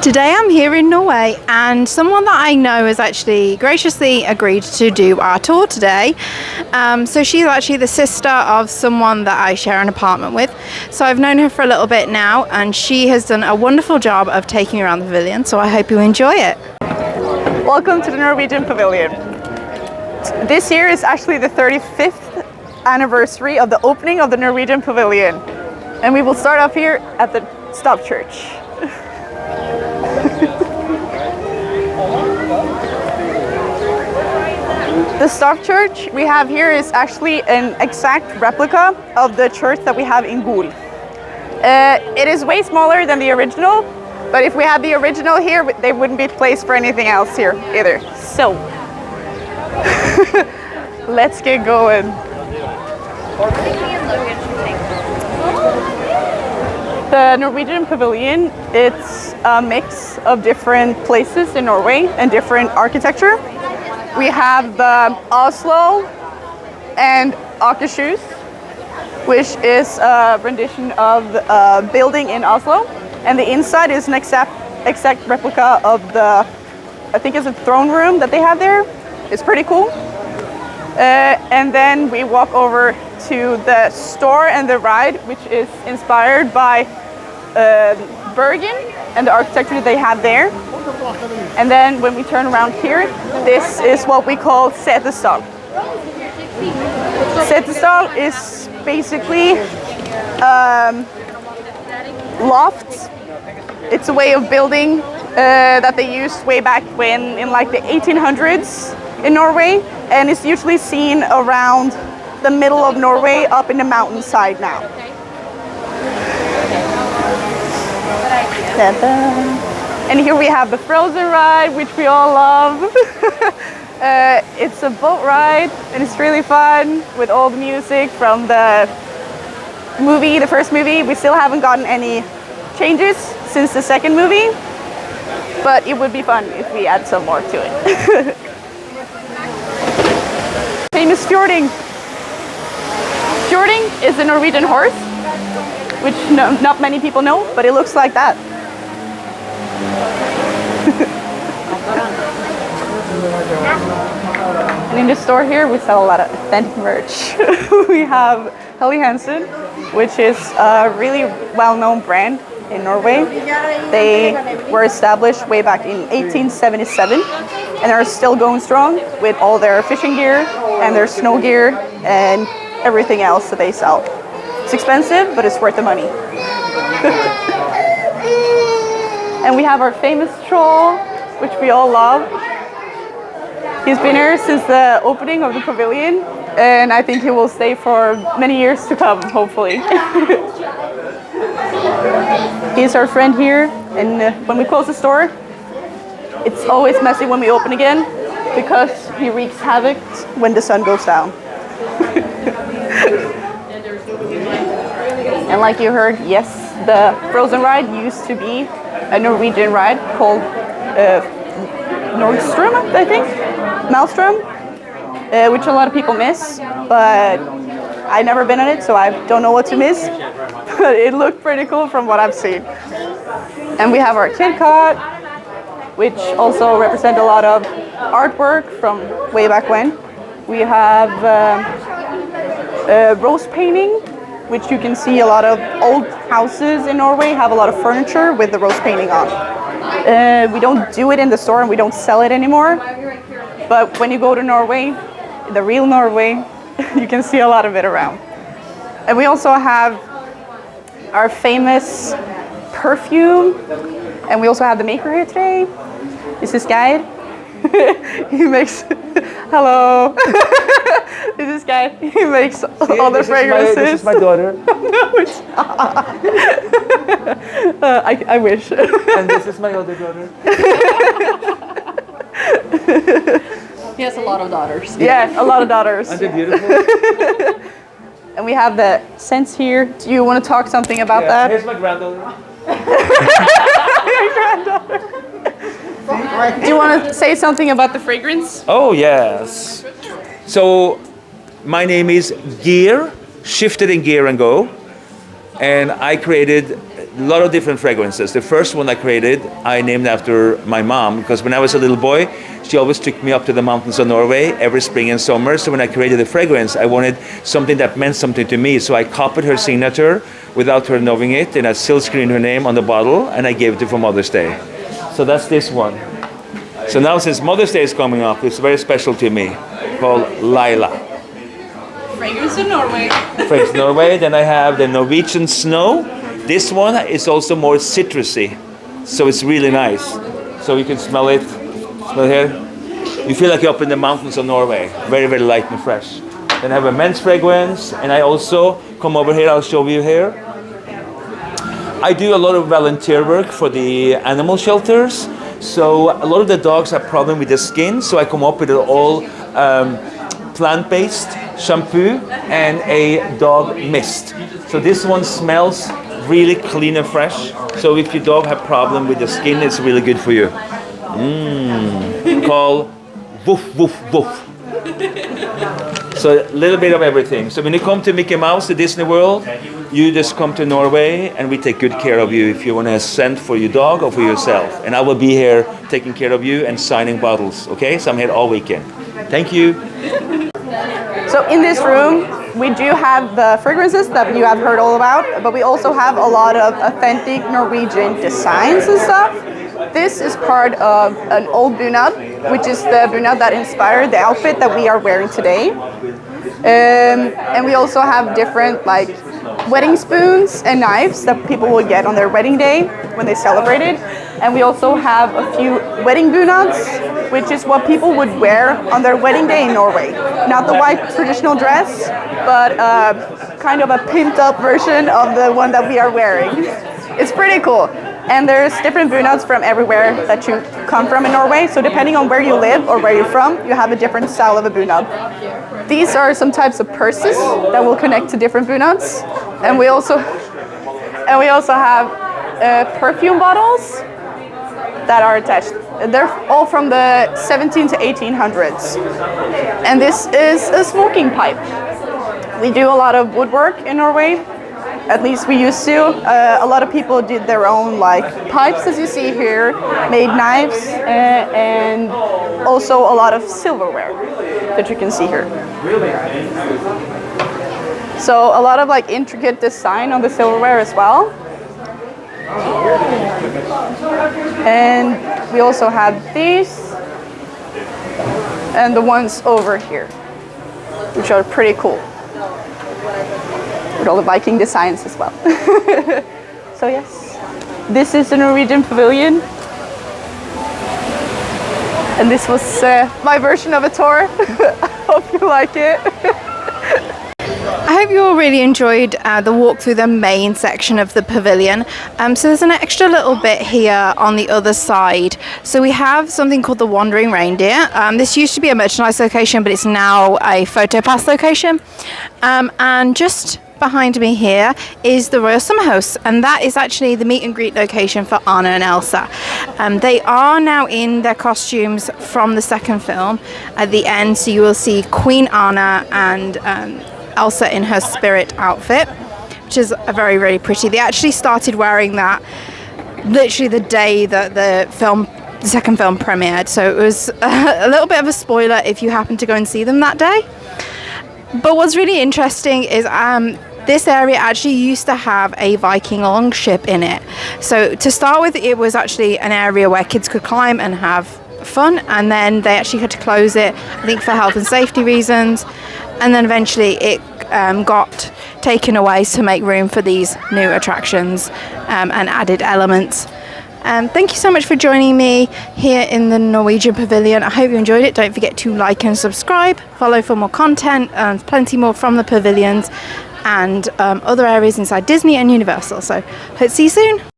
Today I'm here in Norway, and someone that I know has actually graciously agreed to do our tour today. So she's actually the sister of someone that I share an apartment with. So I've known her for a little bit now, and she has done a wonderful job of taking me around the pavilion, so I hope you enjoy it. Welcome to the Norwegian Pavilion. This year is actually the 35th anniversary of the opening of the Norwegian Pavilion. And we will start off here at the Stop Church. The Stop Church we have here is actually an exact replica of the church that we have in Gol. It is way smaller than the original, but if we had the original here, they wouldn't be placed for anything else here either. So, let's get going. The Norwegian Pavilion, it's a mix of different places in Norway and different architecture. We have the Oslo and Akershus, which is a rendition of a building in Oslo. And the inside is an exact replica of the, I think it's a throne room that they have there. It's pretty cool. And then we walk over to the store and the ride, which is inspired by Bergen and the architecture they have there. And then when we turn around here, this is what we call Setesdal. Setesdal is basically lofts. It's a way of building that they used way back when in like the 1800s in Norway, and it's usually seen around the middle of Norway up in the mountainside now. And here we have the Frozen ride, which we all love. It's a boat ride, and it's really fun with all the music from the movie, the first movie. We still haven't gotten any changes since the second movie, but it would be fun if we add some more to it. Famous fjording. Fjording is a Norwegian horse, which not many people know, but it looks like that. And in the store here, we sell a lot of authentic merch. We have Helly Hansen, which is a really well-known brand in Norway. They were established way back in 1877 and are still going strong with all their fishing gear and their snow gear and everything else that they sell. It's expensive, but it's worth the money. And we have our famous troll, which we all love. He's been here since the opening of the pavilion, and I think he will stay for many years to come, hopefully. He's our friend here, and when we close the store, it's always messy when we open again, because he wreaks havoc when the sun goes down. And like you heard, yes, the Frozen ride used to be a Norwegian ride called Nordström, I think, Maelstrom, which a lot of people miss, but I've never been on it, so I don't know what to miss. But it looked pretty cool from what I've seen. And we have our Kid Cot, which also represent a lot of artwork from way back when. We have rose painting, which you can see a lot of old houses in Norway have a lot of furniture with the rose painting on. We don't do it in the store and we don't sell it anymore, but when you go to Norway, the real Norway, you can see a lot of it around. And we also have our famous perfume, and we also have the maker here today. This is Geir. He makes, hello. This is Geir. He makes all the fragrances. This is my daughter. No, it's not. I wish. And this is my other daughter. He has a lot of daughters. Yeah, a lot of daughters. And they're beautiful. And we have the scents here. Do you want to talk something about that? Here's my granddaughter. Your granddaughter. Do you want to say something about the fragrance? Oh, yes. So, my name is Gear, Shifted in Gear and Go. And I created a lot of different fragrances. The first one I created, I named after my mom, because when I was a little boy, she always took me up to the mountains of Norway every spring and summer. So when I created the fragrance, I wanted something that meant something to me. So I copied her signature without her knowing it, and I silkscreened her name on the bottle, and I gave it to her for Mother's Day. So that's this one. So now since Mother's Day is coming up, it's very special to me, called Laila. Fragrance in Norway. Fragrance Norway. Then I have the Norwegian Snow. This one is also more citrusy, so it's really nice. So you can smell it. Smell here. You feel like you're up in the mountains of Norway. Very, very light and fresh. Then I have a men's fragrance, and I also come over here. I'll show you here. I do a lot of volunteer work for the animal shelters. So a lot of the dogs have problem with the skin. So I come up with an all plant-based shampoo and a dog mist. So this one smells really clean and fresh. So if your dog have problem with the skin, it's really good for you. Called Woof Woof Woof. So a little bit of everything. So when you come to Mickey Mouse, the Disney World, you just come to Norway and we take good care of you if you want to scent for your dog or for yourself. And I will be here taking care of you and signing bottles, okay? So I'm here all weekend. Thank you. So in this room, we do have the fragrances that you have heard all about, but we also have a lot of authentic Norwegian designs and stuff. This is part of an old bunad, which is the bunad that inspired the outfit that we are wearing today. And we also have different like wedding spoons and knives that people will get on their wedding day when they celebrate it. And we also have a few wedding bunads, which is what people would wear on their wedding day in Norway. Not the white traditional dress, but kind of a pimped up version of the one that we are wearing. It's pretty cool. And there's different bunads from everywhere that you come from in Norway. So depending on where you live or where you're from, you have a different style of a bunad. These are some types of purses that will connect to different bunads. And we also have perfume bottles that are attached. They're all from the 17 to 1800s. And this is a smoking pipe. We do a lot of woodwork in Norway. At least we used to. A lot of people did their own like pipes, as you see here, made knives, and also a lot of silverware that you can see here. So a lot of like intricate design on the silverware as well. And we also have these and the ones over here, which are pretty cool. With all the Viking designs as well. So yes, this is the Norwegian Pavilion. And this was my version of a tour. Hope you like it. I hope you all really enjoyed the walk through the main section of the pavilion. So there's an extra little bit here on the other side. So we have something called the Wandering Reindeer. This used to be a merchandise location, but it's now a photo pass location. And just behind me here is the Royal Summer House, and that is actually the meet and greet location for Anna and Elsa. They are now in their costumes from the second film at the end, so you will see Queen Anna and Elsa in her spirit outfit, which is very, very pretty. They actually started wearing that literally the day that the second film premiered, so it was a little bit of a spoiler if you happen to go and see them that day. But what's really interesting is this area actually used to have a Viking longship in it. So to start with, it was actually an area where kids could climb and have fun, and then they actually had to close it, I think for health and safety reasons, and then eventually it got taken away to make room for these new attractions and added elements. Thank you so much for joining me here in the Norwegian Pavilion. I hope you enjoyed it. Don't forget to like and subscribe, follow for more content, and plenty more from the pavilions and other areas inside Disney and Universal. So hope to see you soon.